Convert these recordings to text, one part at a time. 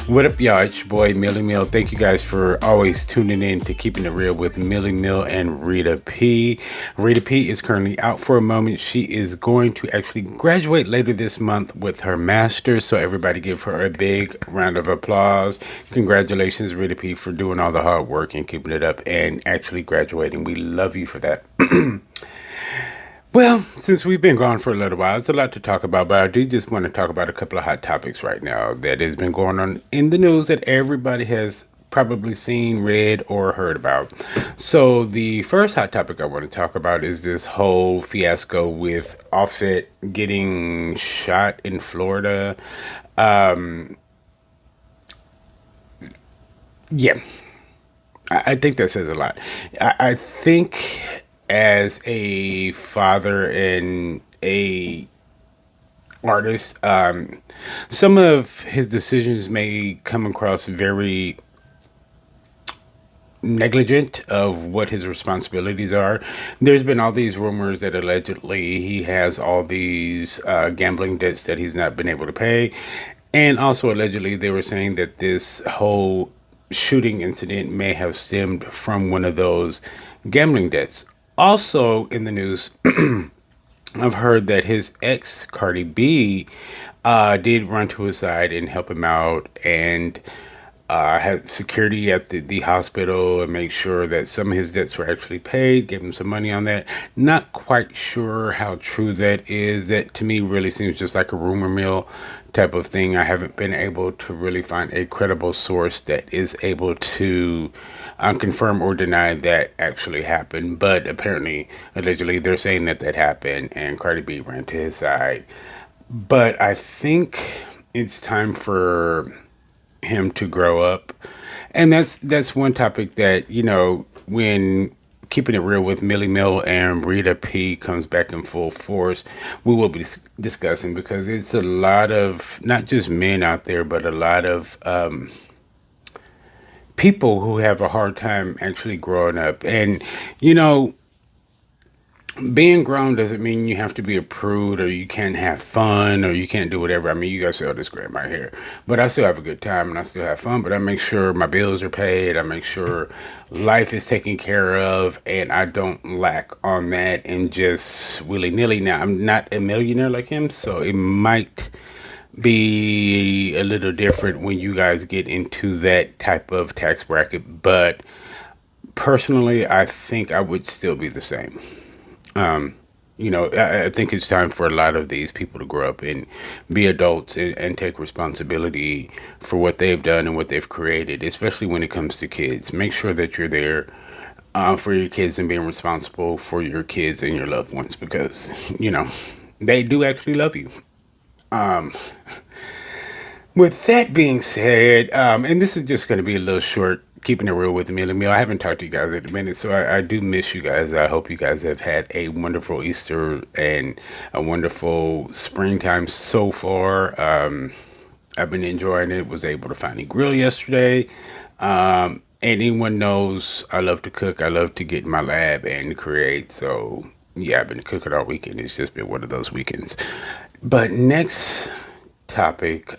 What up, y'all? It's your boy Millie Mill. Thank you guys for always tuning in to Keeping It Real with Millie Mill and Rita P. Rita P is currently out for a moment. She is going to actually graduate later this month with her master's. So everybody give her a big round of applause. Congratulations, Rita P, for doing all the hard work and keeping it up and actually graduating. We love you for that. Well, since we've been gone for a little while, it's a lot to talk about, but I do just want to talk about a couple of hot topics right now that has been going on in the news that everybody has probably seen, read, or heard about. So, the first hot topic I want to talk about is this whole fiasco with Offset getting shot in Florida. Yeah, I think that says a lot. I think as a father and a artist, some of his decisions may come across very negligent of what his responsibilities are. There's been all these rumors that allegedly he has all these gambling debts that he's not been able to pay. And also, allegedly, they were saying that this whole shooting incident may have stemmed from one of those gambling debts. Also, in the news, I've heard that his ex, Cardi B, did run to his side and help him out and had security at the hospital and make sure that some of his debts were actually paid, gave him some money on that. Not quite sure how true that is. That to me really seems just like a rumor mill type of thing. I haven't been able to really find a credible source that is able to confirm or deny that actually happened. But apparently, allegedly, they're saying that that happened and Cardi B ran to his side. But I think it's time for him to grow up. And that's one topic that, when keeping it real with Millie Mill and Rita P comes back in full force, we will be discussing because it's a lot of not just men out there, but a lot of people who have a hard time actually growing up. And, you know, being grown doesn't mean you have to be a prude or you can't have fun or you can't do whatever. I mean, you guys see all this gray in my hair, but I still have a good time and I still have fun. But I make sure my bills are paid. I make sure life is taken care of, and I don't lack on that and just willy nilly. Now, I'm not a millionaire like him, so it might be a little different when you guys get into that type of tax bracket. But personally, I think I would still be the same. I think it's time for a lot of these people to grow up and be adults and take responsibility for what they've done and what they've created, especially when it comes to kids. Make sure that you're there for your kids and being responsible for your kids and your loved ones because, they do actually love you. With that being said, and this is just going to be a little short, keeping it real with me. I haven't talked to you guys in a minute, so I do miss you guys. I hope you guys have had a wonderful Easter and a wonderful springtime so far. I've been enjoying it. Was able to finally grill yesterday. Anyone knows I love to cook. I love to get in my lab and create. So yeah, I've been cooking all weekend. It's just been one of those weekends. But next topic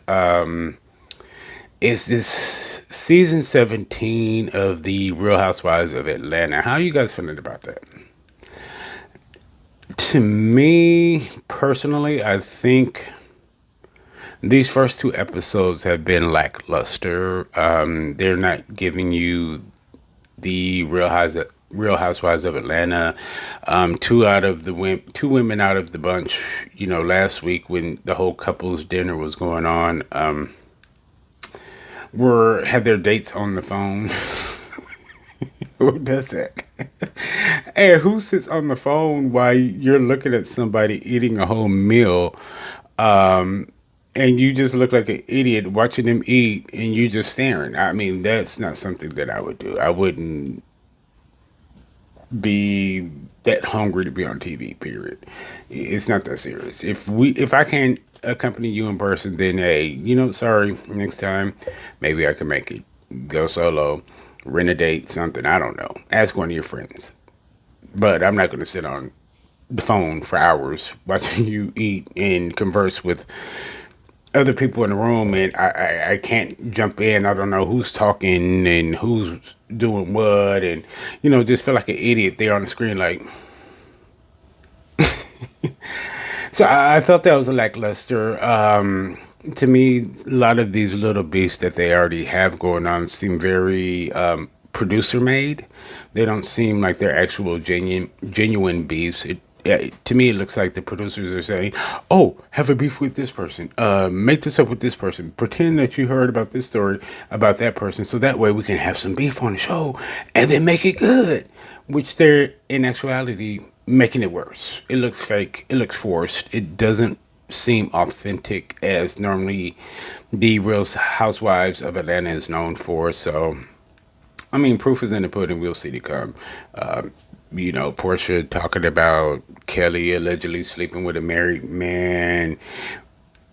is this season 17 of the Real Housewives of Atlanta. How are you guys feeling about that? To me personally, I think these first two episodes have been lackluster. They're not giving you the Real Housewives of Atlanta. Two women out of the bunch. Last week when the whole couples dinner was going on, were had their dates on the phone. Who does that? And who sits on the phone while you're looking at somebody eating a whole meal? And you just look like an idiot watching them eat and you just staring. I mean, that's not something that I would do. I wouldn't be that hungry to be on TV, period. It's not that serious. If I can't accompany you in person, then hey, sorry, next time maybe I can make it. Go solo, rent a date, something. I don't know. Ask one of your friends. But I'm not going to sit on the phone for hours watching you eat and converse with other people in the room, and I can't jump in. I don't know who's talking and who's doing what, and just feel like an idiot there on the screen. Like, so I thought that was lackluster. To me, a lot of these little beefs that they already have going on seem very producer made. They don't seem like they're actual genuine beefs. To me, it looks like the producers are saying, "Oh, have a beef with this person. Make this up with this person. Pretend that you heard about this story about that person, so that way we can have some beef on the show, and then make it good." Which they're in actuality making it worse. It looks fake. It looks forced. It doesn't seem authentic as normally the Real Housewives of Atlanta is known for. So I mean, proof is in the pudding. We'll see to come. Portia talking about Kelly allegedly sleeping with a married man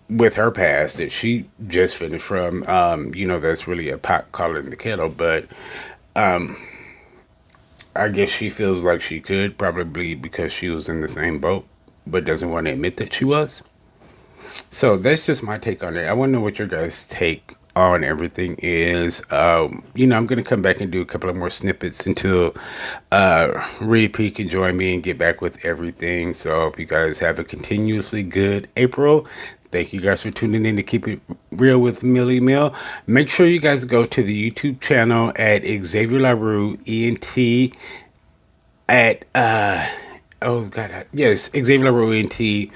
with her past that she just finished from. That's really a pot calling the kettle. But I guess she feels like she could, probably because she was in the same boat, but doesn't want to admit that she was. So that's just my take on it. I want to know what your guys' take on everything is. I'm going to come back and do a couple of more snippets until Reeta P can join me and get back with everything. So if you guys have a continuously good April. Thank you guys for tuning in to Keep It Real with Millie Mill. Make sure you guys go to the YouTube channel at Xavier LaRue ENT at oh god, yes, Xavier LaRue ENT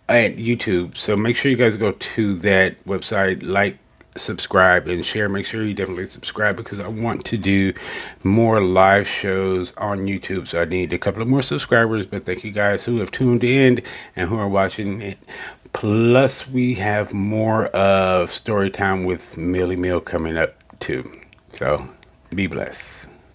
at YouTube. So make sure you guys go to that website, like, subscribe, and share. Make sure you definitely subscribe because I want to do more live shows on YouTube. So I need a couple of more subscribers. But thank you guys who have tuned in and who are watching it. Plus, we have more of story time with Millie Mill coming up too. So be blessed.